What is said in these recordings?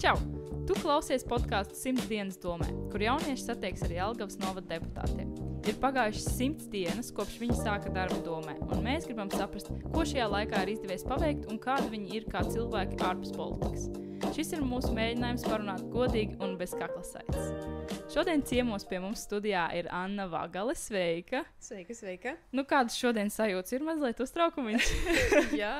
Čau! Tu klausies podcastu 100 dienas domē, kur jaunieši satiekas ar Jelgavas novada deputātiem. Ir pagājušas 100 dienas, kopš viņi sāka darbu domē, un mēs gribam saprast, ko šajā laikā ir izdevies paveikt un kādi viņi ir kā cilvēki ārpus politikas. Šis ir mūsu mēģinājums parunāt godīgi un bez kaklasaitas. Šodien ciemos pie mums studijā ir Anna Vagale. Sveika! Sveika! Nu, kādas šodien sajūtas ir mazliet uztraukumiņš? Jā,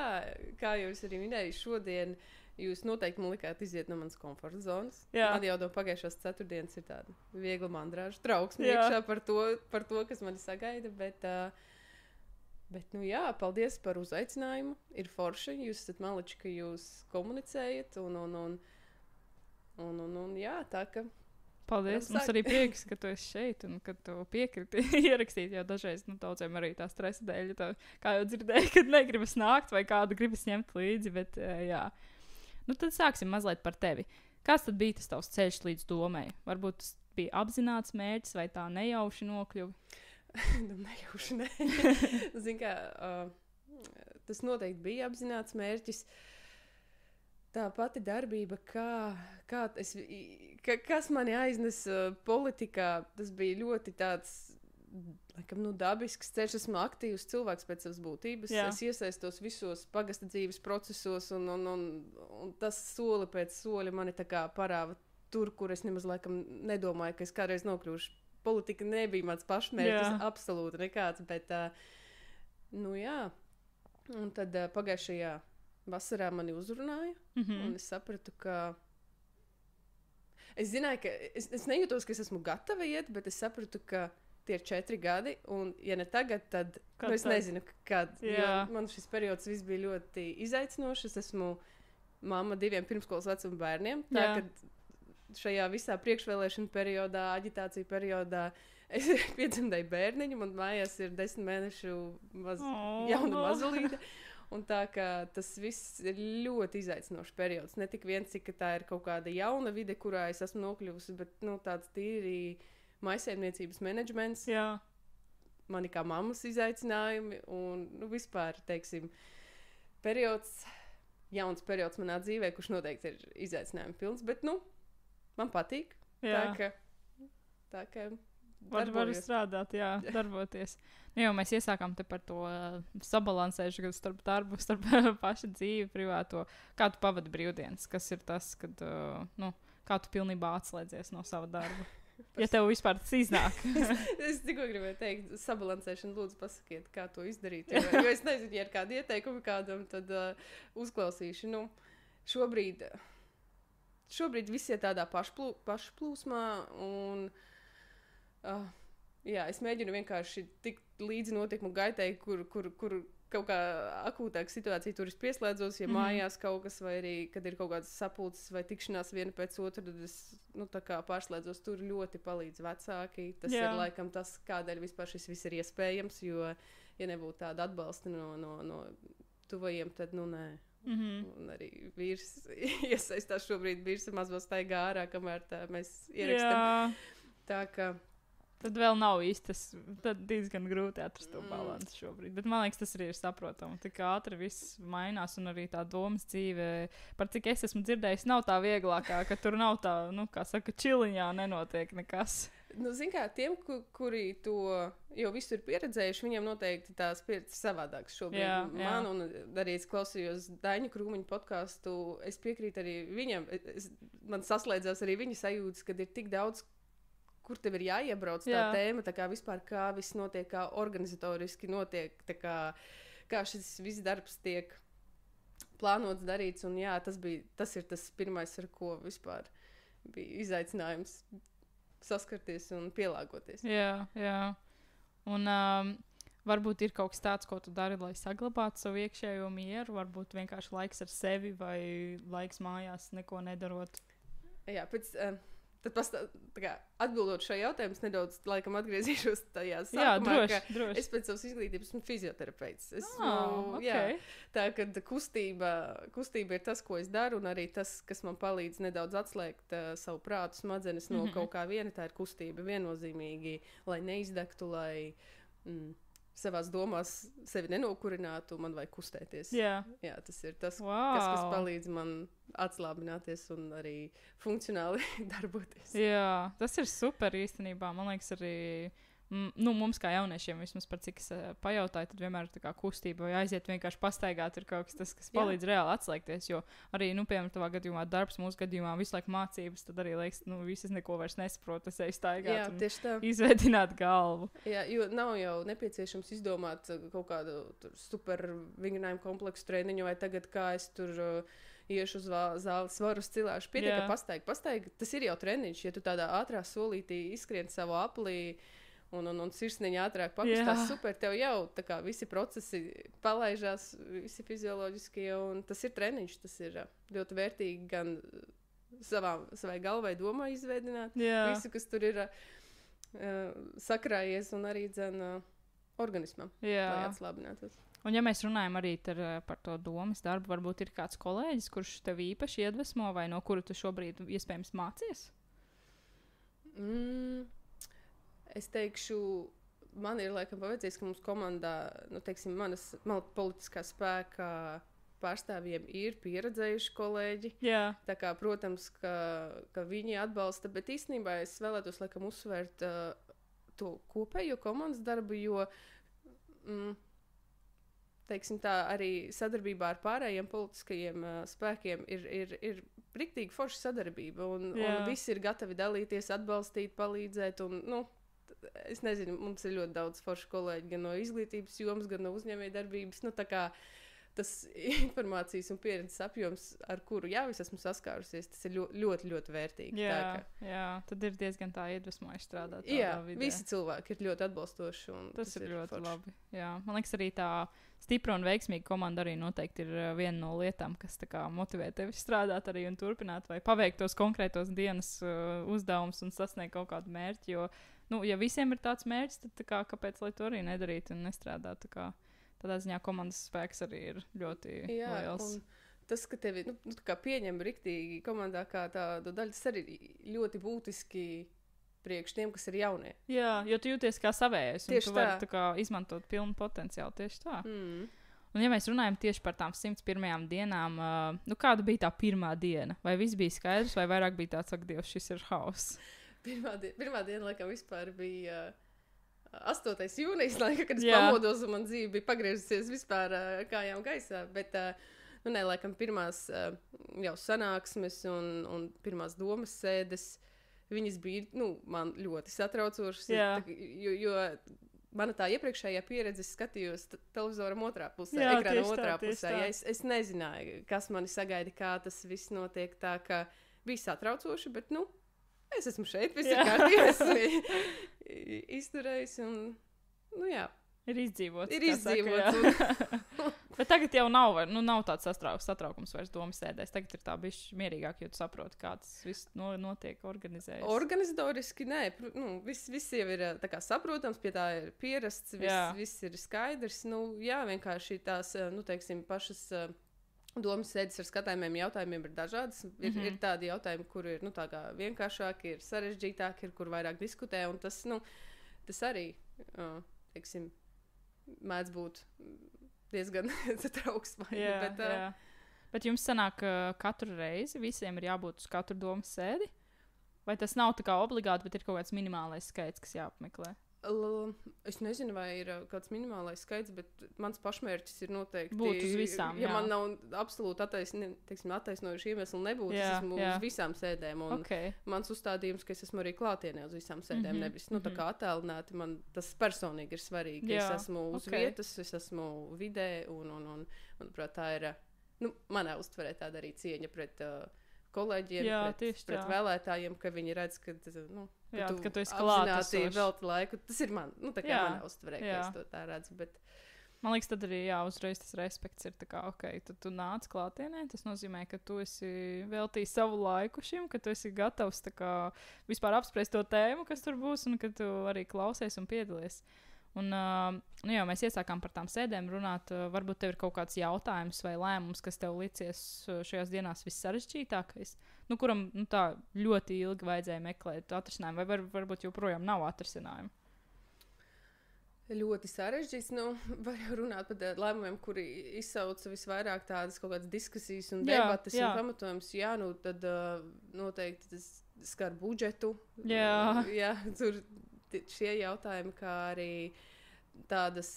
kā jau es arī minēju, šodien jūs noteikti man likāt iziet no manas komforta zonas. Jā. Man jau no pagājušās ceturtdienas ir tāda viegla mandrāža trauksme iekšā par to, kas mani sagaida, bet nu jā, paldies par uzaicinājumu. Ir forši, jūs esat maliči, ka jūs komunicējat un jā, tā ka... Paldies, mums arī prieks, ka tu esi šeit un ka tu piekriti ierakstīt, jo dažreiz, daudziem arī tā stresa dēļ, kā jau dzirdēju, kad negribas nākt vai kādu gribas ņemt līdzi, bet jā. Nu, tad sāksim mazliet par tevi. Kāds tad bija tas tavs ceļš līdz domai? Varbūt tas bija apzināts mērķis vai tā nejauši nokļuvi? Nejauši, ne. Zin kā, tas noteikti bija apzināts mērķis. Tā pati darbība, kas mani aiznes politikā, tas bija ļoti tāds, laikam, dabisks ceļš. Esmu aktīvs cilvēks pēc savas būtības. Jā. Es iesaistos visos pagasta dzīves procesos un tas soli pēc soļa mani tā kā parāva tur, kur es nemaz laikam nedomāju, ka es kādreiz nokļūšu. Politika nebija mans pašmērķis, absolūti nekāds, bet, nu jā. Un tad pagājušajā vasarā mani uzrunāja, un es sapratu, ka... Es zināju, ka... Es nejūtos, ka es esmu gatava iet, bet es sapratu, ka tie ir 4 gadi, un ja ne tagad, tad... es nezinu, kad. Man šis periods viss bija ļoti izaicinošs. Es esmu mamma 2 pirmskolas vecuma bērniem. Tā, kad šajā visā priekšvēlēšana periodā, aģitācija periodā, es piedzimdēju bērniņu, man mājās ir 10 mēnešu jauna mazulīte. Un tā, ka tas viss ir ļoti izaicinošs periods. Ne tik viens, cik tā ir kaut kāda jauna vide, kurā es esmu nokļuvusi, bet tāds tīri maisaimniecības menedžments. Jā. Mani kā mammas izaicinājumi un vispār, teiksim, jauns periods manā dzīvē, kurš noteikti ir izaicinājumi pilns, bet, man patīk. Jā. Tā ka Var strādāt, darboties. Jo mēs iesākām te par to sabalansēšanu starp darbu, starp pašu dzīvi, privāto. Kā tu pavadi brīvdienas? Kas ir tas, kad, kā tu pilnībā atslēdzies no sava darba? Ja tev vispār tas iznāk. Es tikko gribēju teikt, sabalansēšanu, lūdzu pasakiet, kā to izdarīt. Jo es nezinu, ja ir kādi ieteikumi kādam, tad uzklausīšu. Šobrīd viss ir tādā pašplūsmā un... jā, es mēģinu vienkārši tikt līdzi notikumu gaitai, kur kaut kā akūtāka situācija tur es pieslēdzos, ja mājās kaut kas, vai arī, kad ir kaut kādas sapulces vai tikšanās viena pēc otru, tad es, tā kā pārslēdzos, tur ļoti palīdz vecāki. Tas ir laikam tas, kādēļ vispār šis viss ir iespējams, jo, ja nebūtu tāda atbalsta no tuvajiem, tad, nē. Un arī vīrs iesaistās šobrīd, vīrs maz vēl staigā ārā, kamēr mēs ierakstam. Tā ka... Tad vēl nav īstas, tad diezgan grūti atrast to balansu šobrīd. Bet man liekas, tas arī ir saprotami. Tik ātri viss mainās un arī tā domas dzīve, par cik es esmu dzirdējis, nav tā vieglākā, ka tur nav tā, kā saka, čiliņā nenotiek nekas. Zin kā, tiem, kuri to jau visu ir pieredzējuši, viņiem noteikti tās pieredzes savādākas šobrīd. Jā. Man un arī es klausījos Daņa Krūmiņa podcastu, es piekrītu arī viņam, man saslēdzās arī viņa sajūtas, kad ir tik daudz, kur tev ir jāiebrauc tā tēma, tā kā vispār kā viss notiek, kā organizatoriski notiek, tā kā šis viss darbs tiek plānots, darīts, un tas ir tas pirmais, ar ko vispār bija izaicinājums saskarties un pielāgoties. Jā. Un varbūt ir kaut kas tāds, ko tu dari, lai saglabātu savu iekšējo mieru, varbūt vienkārši laiks ar sevi vai laiks mājās neko nedarot. Jā, tad atbildot šo jautājumu, es nedaudz laikam atgriezīšos tajā sākumā, droši. Es pēc savas izglītības esmu fizioterapeits. Okay. Tā, kad kustība ir tas, ko es daru, un arī tas, kas man palīdz nedaudz atslēgt savu prātu, smadzenes no kaut kā viena, tā ir kustība viennozīmīgi, lai neizdegtu, lai savās domās sevi nenokurinātu, man vajag kustēties. Jā, tas ir tas, kas palīdz man atslābināties un arī funkcionāli darboties. Jā, tas ir super īstenībā. Man liekas, arī mums kā jauniešiem, vismaz par cik es pajautāju, tad vienmēr ir tā kā kustība vai aiziet vienkārši pastaigāt, ir kaut kas tas, kas palīdz reāli atslēgties, jo arī, piemēram, tavā gadījumā darbs, mūsu gadījumā visu laiku mācības, tad arī liekas, visas neko vairs nesaprotu, es eju staigāt un izveidināt galvu. Jā, jo nav jau nepieciešams izdomāt kaut kādu super vingrinājumu kompleksu treniņu vai tagad, kā es tur iešu uz zāles svarus cilāšu. Pietiek, ka pastaigi, tas ir jau treniņš, ja tu tādā ātrā solītī izskrien savu aplī, un sirsniņa ātrāk pakustās, super, tev jau tā kā visi procesi palaižās, visi fizioloģiskie, un tas ir treniņš, tas ir ļoti vērtīgi gan savai galvai domā izveidināt, visu, kas tur ir sakrājies, un arī organismam, lai atslābinātos. Un ja mēs runājam arī par to domas darbu, varbūt ir kāds kolēģis, kurš tev īpaši iedvesmo, vai no kura tu šobrīd iespējams mācies? Es teikšu, man ir laikam paveicies, ka mums komandā, teiksim, mana politiskā spēka pārstāvjiem ir pieredzējuši kolēģi. Jā. Tā kā, protams, ka viņi atbalsta, bet īstenībā es vēlētos laikam uzsvērt to kopējo komandas darbu, jo, teiksim tā, arī sadarbībā ar pārējiem politiskajiem spēkiem ir riktīgi forša sadarbība, un visi ir gatavi dalīties, atbalstīt, palīdzēt, un, es nezinu, mums ir ļoti daudz foršu kolēģi gan no izglītības jomas, gan no uzņēmējdarbības. Tā kā tas informācijas un pieredzes apjoms, ar kuru jau es esmu saskārusies, tas ir ļoti, ļoti vērtīgi. Jā, tad ir diezgan tā iedvesmojoši strādāt tādā vidē. Jā, visi cilvēki ir ļoti atbalstoši. Tas ir ļoti forši. Labi. Jā, man liekas, arī tā stipra un veiksmīga komanda arī noteikti ir viena no lietām, kas tā kā motivē tevi strādāt arī un turpināt vai paveikt tos konkrētos dienas uzdevumus un sasniegt kaut kādu mērķi, jo ja visiem ir tāds mērķis, tad kāpēc lai to arī nedarītu un nestrādāt? Tādā ziņā komandas spēks arī ir ļoti liels. Un tas, ka tevi pieņem riktīgi komandā kā tādu daļu, tas arī ļoti būtiski priekš tiem, kas ir jaunie. Jā, jo tu jūties kā savējais, un tu vari izmantot pilnu potenciālu tieši tā. Un ja mēs runājam tieši par tām 101 dienām, kāda bija tā pirmā diena? Vai viss bija skaidrs, vai vairāk bija tāds, ak, Dievs, šis ir hauss? Pirmā diena, laikam, vispār bija 8. jūnijas, kad es pamodos, un man dzīve bija pagriezusies vispār kājām gaisā. Bet, laikam, pirmās jau sanāksmes un pirmās domas sēdes, viņas bija, man ļoti satraucošas. Jo mana tā iepriekšējā pieredze, es skatījos televizoram otrā pusē, ekrāna otrā pusē. Ja es nezināju, kas mani sagaida, kā tas viss notiek, tā ka bija satraucoši, bet, es esmu šeit, viss ir kārtībā, esmu izturējis un, jā. Ir izdzīvots. Saka, bet tagad jau nav tāds satraukums vairs domas sēdēs. Tagad ir tā bišķi mierīgāk, jo tu saproti, kā tas viss notiek, organizējas. Organizatoriski, nē. Viss jau ir tā kā saprotams, pie tā ir pierasts, viss ir skaidrs. Vienkārši tās, teiksim, pašas domas sēdes ar skatājumiem jautājumiem ir dažādas. Ir tādi jautājumi, kur ir tā kā vienkāršāki, ir sarežģītāki, ir kur vairāk diskutē, un tas arī, teiksim, mēdz būt diezgan trauksmaini. Bet jums sanāk, ka katru reizi visiem ir jābūt uz katru domas sēdi? Vai tas nav tā kā obligāti, bet ir kaut kāds minimālais skaits, kas jāapmeklē? Es nezinu, vai ir kāds minimālais skaits, bet mans pašmērķis ir noteikti būt uz visām. Ja man nav absolūti attaisnojuši iemesli nebūt, es esmu uz visām sēdēm. Un mans uzstādījums, ka es esmu arī klātienē uz visām sēdēm, nevis tā kā attēlināti, man tas personīgi ir svarīgi. Es esmu uz vietas, es esmu vidē, un manuprāt, tā ir manā uztverē tāda arī cieņa pret kolēģiem, pret vēlētājiem, ka viņi redz, ka tu esi klātesošs. Velti laiku. Tas ir manā uztverē, ka es to tā redzu. Bet... Man liekas, tad arī uzreiz tas respekts ir tā kā, tad tu nāc klātienē, tas nozīmē, ka tu esi veltījis savu laiku šim, ka tu esi gatavs tā kā vispār apspriest to tēmu, kas tur būs, un ka tu arī klausies un piedalies. Un, mēs iesākām par tām sēdēm runāt. Varbūt tev ir kaut kāds jautājums vai lēmums, kas tev licies šajās dienās vissarežģītākais, kuram tā ļoti ilgi vajadzēja meklēt atrisinājumu, vai varbūt joprojām nav atrisinājumu? Ļoti sarežģīts. Var jau runāt par lēmumiem, kuri izsauca visvairāk tādas kaut kādas diskusijas un debatas un pamatojums. Jā, tad noteikti tas skar budžetu. Jā, tur šie jautājumi, kā arī tādas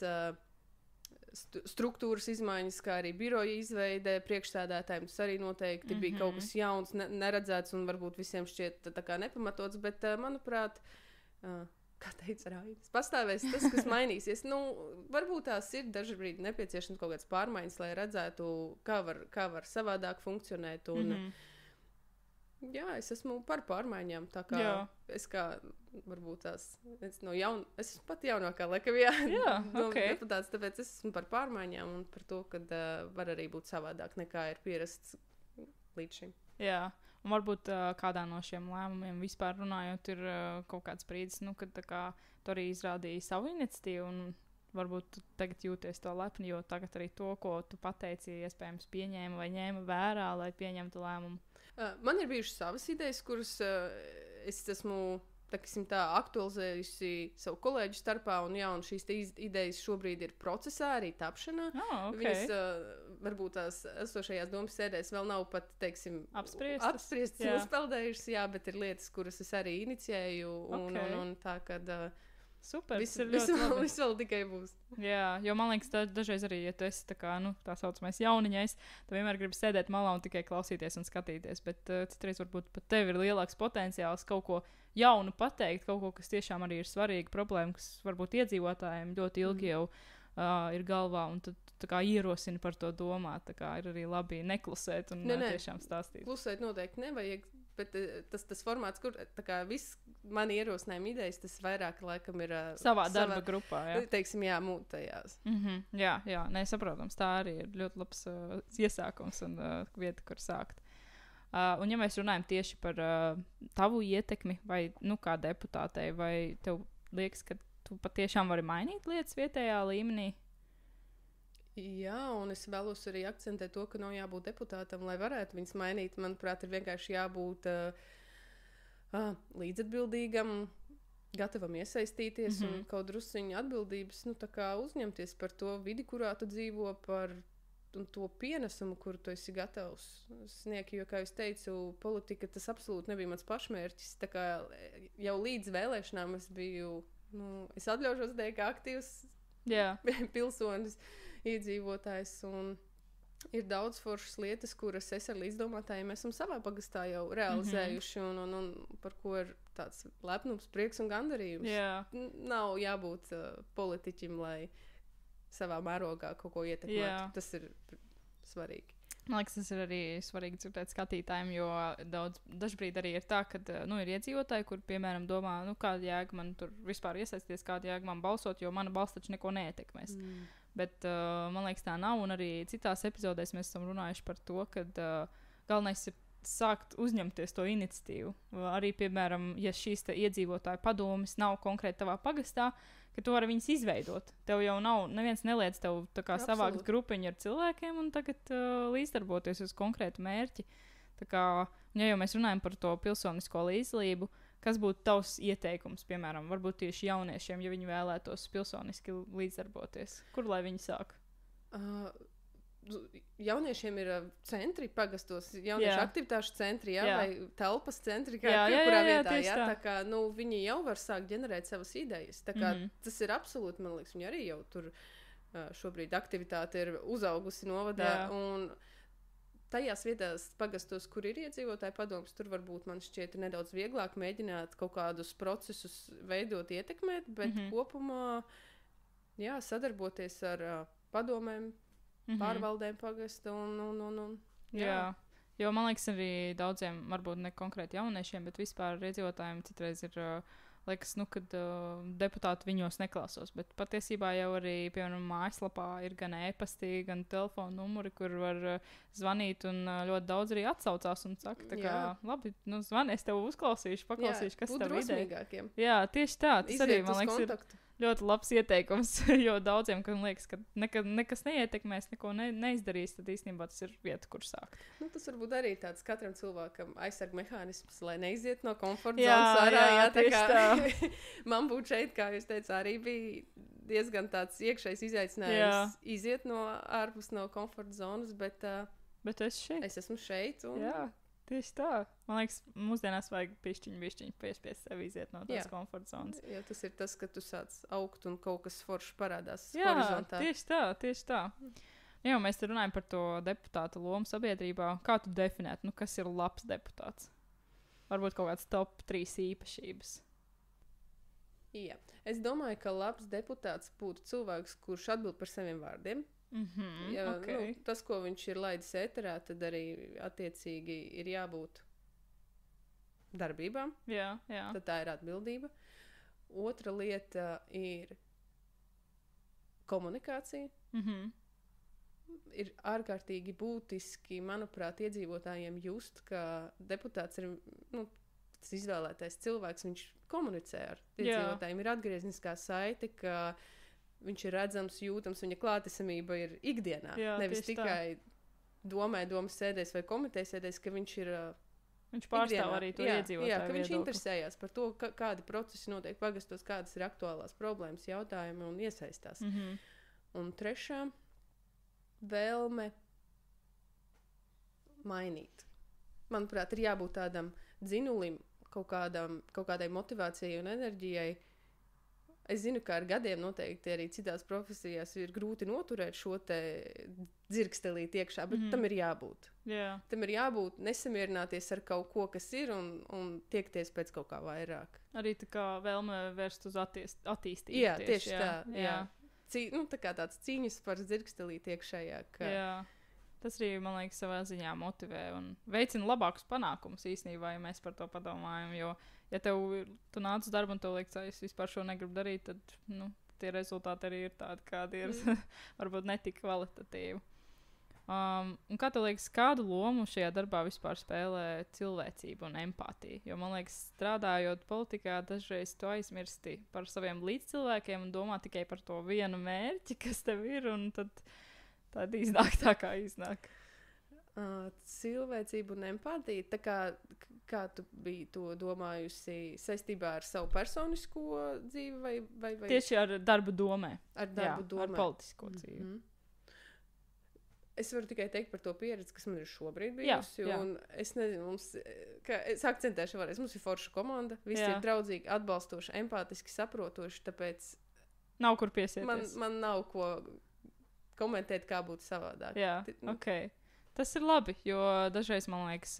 struktūras izmaiņas, kā arī biroja izveide priekšsēdētājiem. Tas arī noteikti bija kaut kas jauns, neredzēts un varbūt visiem šķiet tā kā nepamatots, bet, manuprāt, kā teica Rainis, pastāvēs tas, kas mainīsies. Varbūt tās ir dažkārt nepieciešams kaut kāds pārmaiņas, lai redzētu, kā var savādāk funkcionēt. Un, jā, es esmu par pārmaiņām. Tā kā es varbūt tās, es esmu pat jaunākā, laikam, deputāts, tāpēc es esmu par pārmaiņām un par to, ka var arī būt savādāk nekā ir pierasts līdz šim. Jā. Un varbūt kādā no šiem lēmumiem vispār runājot, ir kaut kāds brīdis, kad tu arī izrādīji savu iniciatīvu un varbūt tagad jūties to lepni, jo tagad arī to, ko tu pateici, iespējams pieņēma vai ņēma vērā, lai pieņemtu lēmumu. Man ir bijušas savas idejas, kuras es esmu aktualizējusi savu kolēģu starpā, un šīs idejas šobrīd ir procesā, arī tapšanā. Viņas varbūt tās esošajās domas sēdēs vēl nav pat, apspriestas un uzpeldējušas, bet ir lietas, kuras es arī inicijēju, un tā, kad super, viss vēl tikai būs. Jā, jo man liekas, dažreiz arī, ja tu esi tā saucamais jauniņais, tu vienmēr gribi sēdēt malā un tikai klausīties un skatīties, bet citreiz varbūt pat tev ir lielāks potenciāls kaut ko jaunu pateikt, kaut ko, kas tiešām arī ir svarīga problēma, kas varbūt iedzīvotājiem ļoti ilgi jau ir galvā, un tad tā kā ierosina par to domāt, tā kā ir arī labi neklusēt un tiešām stāstīt. Klusēt noteikti nevajag, bet tas formāts, kur tā kā viss mani ierosinājumi idejas, tas vairāk laikam ir savā darba grupā, teiksim, mūtajās. Jā, saprotams, tā arī ir ļoti labs iesākums un vieta, kur sākt. Un ja mēs runājam tieši par tavu ietekmi vai, kā deputātei, vai tev liekas, ka tu patiešām vari mainīt lietas vietējā līmenī? Jā, un es vēlos arī akcentēt to, ka nav jābūt deputātam, lai varētu viņas mainīt. Manuprāt, ir vienkārši jābūt līdzatbildīgam, gatavam iesaistīties un kaut drusciņu atbildības, tā kā uzņemties par to vidi, kurā tu dzīvo, par un to pienesumu, kuru tu esi gatavs sniegt, jo, kā es teicu, politika tas absolūti nebija mans pašmērķis. Tā kā jau līdz vēlēšanām es biju, es atļaušos teikt, kā aktīvs pilsonis, iedzīvotājs, un ir daudz foršas lietas, kuras es ar līdzdomātājiem esam savā pagastā jau realizējuši, un par ko ir tāds lepnums, prieks un gandarījums. Nav jābūt politiķim, lai savā mērogā kaut ko ietekmētu. Tas ir svarīgi. Man liekas, tas ir arī svarīgi dzirdēt skatītājiem, jo dažbrīd arī ir tā, ka ir iedzīvotāji, kur, piemēram, domā, kāda jēga man tur vispār iesaisties, kāda jēga man balsot, jo mana balss taču neko neietekmēs. Bet man liekas, tā nav, un arī citās epizodēs mēs esam runājuši par to, ka galvenais ir sākt uzņemties to iniciatīvu. Arī, piemēram, ja šīs iedzīvotāju padomes nav konkrēti tavā pagastā, ka tu vari viņus izveidot. Tev jau nav, neviens neliedz tev tā kā savākt grupiņu ar cilvēkiem un tagad līdzdarboties uz konkrētu mērķi. Tā kā, ja jau mēs runājam par to pilsonisko līdzdalību, kas būtu tavs ieteikums, piemēram, varbūt tieši jauniešiem, ja viņi vēlētos pilsoniski līdzdarboties? Kur lai viņi sāk? Jauniešiem ir centri pagastos, jauniešu aktivitāšu centri, vai telpas centri, kurā vietā, tā kā, viņi jau var sākt ģenerēt savas idejas, tā kā tas ir absolūti, man liekas, viņi arī jau tur šobrīd aktivitāte ir uzaugusi novadā, un tajās vietās pagastos, kur ir iedzīvotāji padoms, tur varbūt man šķiet nedaudz vieglāk mēģināt kaut kādus procesus veidot, ietekmēt, bet kopumā, sadarboties ar padomēm, pārvaldēm pagasta un jo man liekas arī daudziem, varbūt ne konkrēti jauniešiem, bet vispār iedzīvotājiem citreiz ir liekas, kad deputāti viņos neklausos, bet patiesībā jau arī, piemēram, mājaslapā ir gan e-pastī, gan telefona numuri, kur var zvanīt, un ļoti daudz arī atsaucās un saka, tā kā, labi, zvani, es tev uzklausīšu, paklausīšu, kas tev ideja. Jā, tieši tā, tas arī, man liekas, ir ļoti labs ieteikums, jo daudziem, kam liekas, ka nekas neietekmēs, neko neizdarīs, tad īstenībā tas ir vieta, kur sākt. Tas varbūt arī tāds katram cilvēkam aizsarg mehānisms, lai neiziet no komforta zonas ārā. Tā kā man būtu šeit, kā jūs teicat, arī bija diezgan tāds iekšējs izaicinājums iziet no ārpus no komforta zonas, bet es šeit. Es esmu šeit. Un... Jā, tieši tā. Man liekas, mūsdienās vajag pišķiņu piespiest sevi iziet no tās komforta zonas. Jo tas ir tas, ka tu sāc augt un kaut kas foršs parādās horizontā. Tieši tā. Jā, mēs te runājam par to deputāta lomu sabiedrībā. Kā tu definētu, kas ir labs deputāts? Varbūt kaut kāds top 3 īpašības. Jā. Es domāju, ka labs deputāts būtu cilvēks, kurš atbild par saviem vārdiem. Tas, ko viņš ir laidis ēterā, tad arī attiecīgi ir jābūt darbībām. Jā. Tad tā ir atbildība. Otra lieta ir komunikācija. Ir ārkārtīgi būtiski, manuprāt, iedzīvotājiem just, ka deputāts ir tas izvēlētais cilvēks, viņš komunicē ar iedzīvotājiem, ir atgriezniskā saite, ka viņš ir redzams, jūtams, viņa klātesamība ir ikdienā. Nevis tikai domas sēdēs vai komitejas sēdēs, ka viņš ir viņš pārstāv ikdienā. Arī to iedzīvotāju ka viņš viedokli. interesējās par to, kādi procesi notiek pagastos, kādas ir aktuālās problēmas, jautājumi un iesaistās. Un trešā vēlme mainīt. Manuprāt, ir jābūt tādam dzinulim, kaut kādai motivācijai un enerģijai. Es zinu, ka ar gadiem noteikti arī citās profesijās ir grūti noturēt šo te dzirkstelīt iekšā, bet tam ir jābūt. Tam ir jābūt nesamierināties ar kaut ko, kas ir, un tiekties pēc kaut kā vairāk. Arī tā kā vēlme vērst uz attīstību. Jā, tieši tā. Jā. Tā kā tāds cīņas par dzirkstelīt iekšējā. Tas arī, man liekas, savā ziņā motivē un veicina labākus panākumus īstenībā, ja mēs par to padomājam. Jo, ja tu nāc uz darbu un tev liekas, es vispār šo negribu darīt, tad tie rezultāti arī ir tādi, kādi ir. Varbūt netik kvalitatīvi. Un kā tev liekas, kādu lomu šajā darbā vispār spēlē cilvēcība un empātija? Jo, man liekas, strādājot politikā, dažreiz tu aizmirsti par saviem līdzcilvēkiem un domā tikai par to vienu mērķi, kas tev ir, un tad tāda iznāk tā, kā iznāk. Cilvēcība un empātija, tā kā tu biji to domājusi saistībā ar savu personisko dzīvi vai... Tieši ar darbu domē. Ar darbu domē. Ar politisko dzīvi. Es varu tikai teikt par to pieredzi, kas man ir šobrīd bijusi. Jā. Un es nezinu, es akcentēšu vēlreiz, mums ir forša komanda, visi ir draudzīgi, atbalstoši, empātiski, saprotoši, tāpēc... Nav kur piesieties. Man nav ko komentēt, kā būtu savādāk. Jā, Tas ir labi, jo dažreiz man liekas...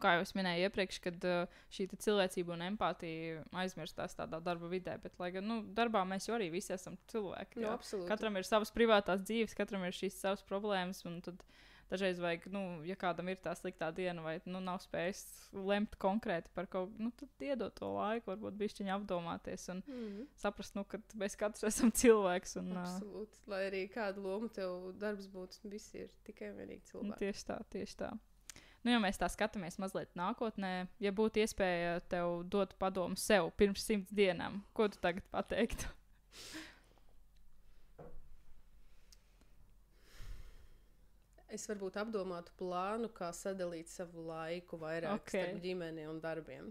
kā jau es minēju iepriekš, kad šī cilvēcība un empātija aizmirstās tādā darba vidē, bet, lai gan, darbā mēs jau arī visi esam cilvēki. Absolūti. Katram ir savas privātās dzīves, katram ir šīs savas problēmas, un tad dažreiz vajag, ja kādam ir tā sliktā diena, vai nav spējis lemt konkrēti par kaut ko, tad iedot to laiku, varbūt bišķiņi apdomāties un saprast, ka mēs katrs esam cilvēks. Absolūti. Lai arī kādu lomu tev darbs būtu, visi ir tikai vienīgi cilvēki. Tieši tā. Ja mēs tā skatāmies mazliet nākotnē, ja būtu iespēja tev dot padomu sev pirms 100 dienām, ko tu tagad pateiktu? Es varbūt apdomātu plānu, kā sadalīt savu laiku vairāk starp ģimeni un darbiem.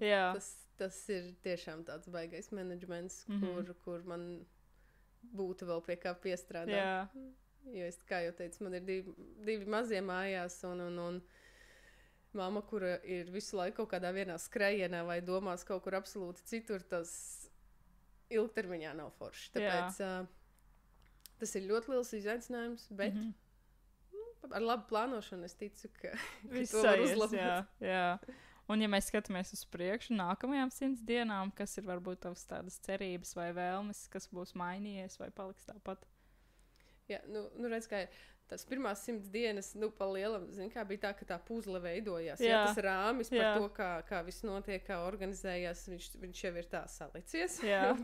Tas ir tiešām tāds baigais menedžments, kur man būtu vēl pie kā piestrādāt. Jo es, kā jau teicu, man ir divi mazie mājās un mamma, kura ir visu laiku kaut kādā vienā skrejienā vai domās kaut kur absolūti citur, tas ilgtermiņā nav forši. Tāpēc tas ir ļoti liels izaicinājums, bet ar labu plānošanu es ticu, ka to var uzlabot. Jā. Un ja mēs skatāmies uz priekšu nākamajām 100 dienām, kas ir varbūt tavas tādas cerības vai vēlmes, kas būs mainījies vai paliks tāpat? Jā, redz, kā tās pirmās 100 dienas, pa lielam, bija tā, ka tā puzle veidojās. Tas rāmis par to, kā viss notiek, kā organizējās, viņš jau ir tā salicies.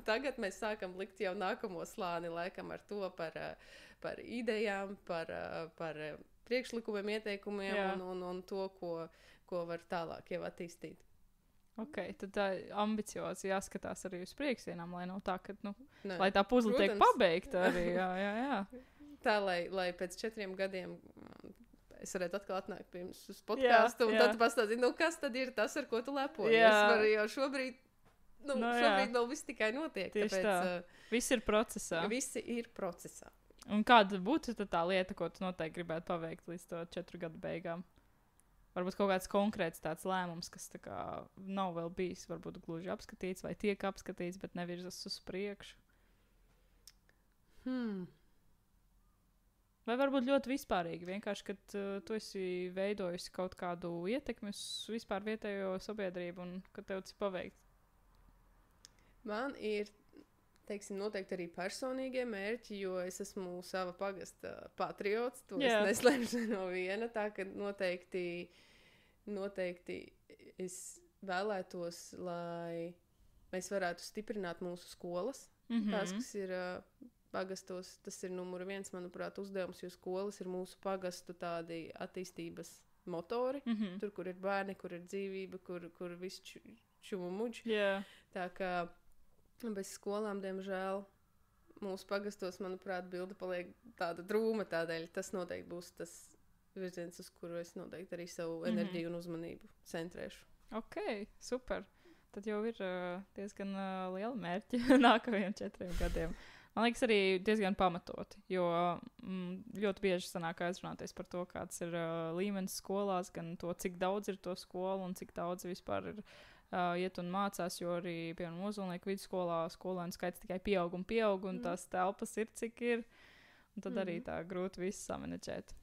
Tagad mēs sākam likt jau nākamo slāni laikam ar to par idejām, par priekšlikumiem, ieteikumiem un to, ko var tālāk jau attīstīt. Tad tā ambiciozi jāskatās arī uz priekšsienām, lai nav tā, ka, lai tā puzle tiek pabeigta arī. Jā. Tā, lai pēc 4 gadiem es varētu atkal atnākt pie jums uz podcastu, un tad pastāstīt, kas tad ir tas, ar ko tu lepojies. Jo šobrīd šobrīd vēl viss tikai notiek. Tieši tāpēc, tā. Visi ir procesā. Visi ir procesā. Un kāda būtu tā lieta, ko tu noteikti gribētu paveikt līdz to 4 gadu beigām? Varbūt kaut kāds konkrēts tāds lēmums, kas tā kā nav vēl bijis, varbūt gluži apskatīts vai tiek apskatīts, bet nevirzas uz priekšu. Vai varbūt ļoti vispārīgi, vienkārši, kad tu esi veidojusi kaut kādu ietekmi uz vispār vietējo sabiedrību un kad tev tas paveikt? Man ir, teiksim, noteikti arī personīgie mērķi, jo es esmu sava pagasta patriots, to es neslēpšu no viena, tā ka noteikti es vēlētos, lai mēs varētu stiprināt mūsu skolas, tās, kas ir pagastos, tas ir numur 1, manuprāt, uzdevums, jo skolas ir mūsu pagastu tādi attīstības motori, tur, kur ir bērni, kur ir dzīvība, kur viss čumuģi. Tā kā bez skolām, diemžēl, mūsu pagastos, manuprāt, bilde paliek tāda drūma, tādēļ tas noteikti būs tas virziens, uz kuru es noteikti arī savu enerģiju un uzmanību centrēšu. Ok, super. Tad jau ir diezgan liela mērķi nākamajiem 4 gadiem. Man liekas, arī diezgan pamatoti, jo ļoti bieži sanāk aizrunāties par to, kāds ir līmenis skolās, gan to, cik daudz ir to skolu un cik daudz vispār ir iet un mācās, jo arī, piemēram, Ozolnieku vidusskolā skolēnu skaits tikai pieaug, un tās telpas ir, cik ir, un tad arī tā grūti visu samanedžēt.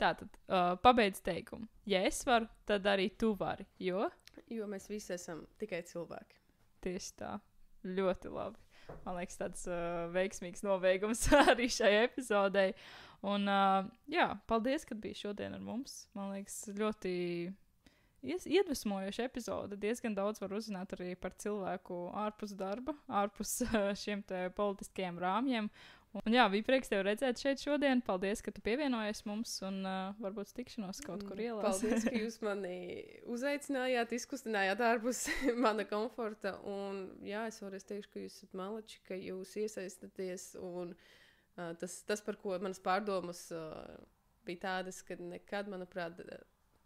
Tātad, pabeidz teikumu. Ja es varu, tad arī tu vari, jo? Jo mēs visi esam tikai cilvēki. Tieši tā. Ļoti labi. Man liekas, tāds veiksmīgs nobeigums arī šai epizodei. Un, paldies, ka biji šodien ar mums. Man liekas, ļoti iedvesmojoša epizode. Diezgan daudz var uzzināt arī par cilvēku ārpus darba, ārpus šiem te politiskajiem rāmjiem. Un bija prieks tevi redzēt šeit šodien. Paldies, ka tu pievienojies mums un varbūt tikšanos kaut kur ielās. Paldies, ka jūs mani uzaicinājāt, izkustinājāt ārpus mana komforta. Un es vēlreiz teikšu, ka jūs esat malači, ka jūs iesaistaties. Un tas, par ko manas pārdomas bija tādas, ka nekad, manuprāt,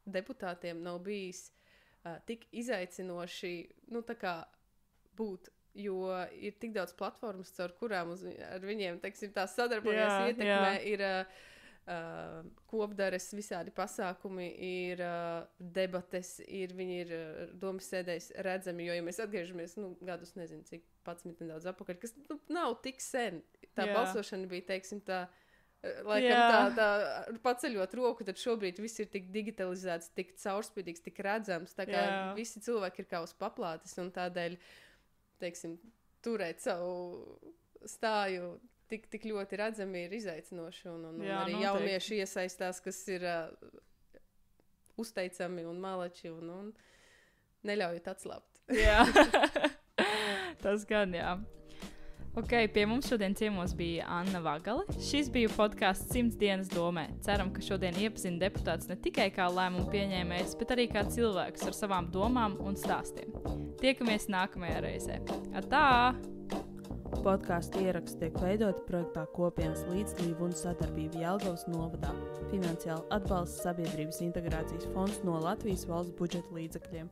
deputātiem nav bijis tik izaicinoši, tā kā būt. Jo ir tik daudz platformas, caur kurām ar viņiem, teiksim, tā sadarbojas ietekmē, ir kopdares, visādi pasākumi, ir debates, viņi ir domas sēdēs redzami, jo, ja mēs atgriežamies, gadus, nezinu, cik 11 nedaudz apakaļ, kas nav tik sen. Tā balsošana bija, teiksim, tā, laikam tā paceļot roku, tad šobrīd viss ir tik digitalizēts, tik caurspīdīgs, tik redzams, tā kā visi cilvēki ir kā uz paplātes, un tādēļ teiksim, turēt savu stāju tik ļoti redzami ir izaicinoši, un arī jaunieši iesaistās, kas ir uzteicami un malači, un neļaujot atslābt. Jā, tas gan, Ok, pie mums šodien ciemos bija Anna Vagale. Šis bija podcasts 100 dienas domē. Ceram, ka šodien iepazina deputāts ne tikai kā lēmumu pieņēmējs, bet arī kā cilvēks ar savām domām un stāstiem. Tiekamies nākamajā reizē. Atā! Podkāstu ieraksti tiek veidoti projektā Kopienas līdzdalība un sadarbība Jelgavas novadā. Finansiāli atbalsta Sabiedrības integrācijas fonds no Latvijas valsts budžeta līdzekļiem.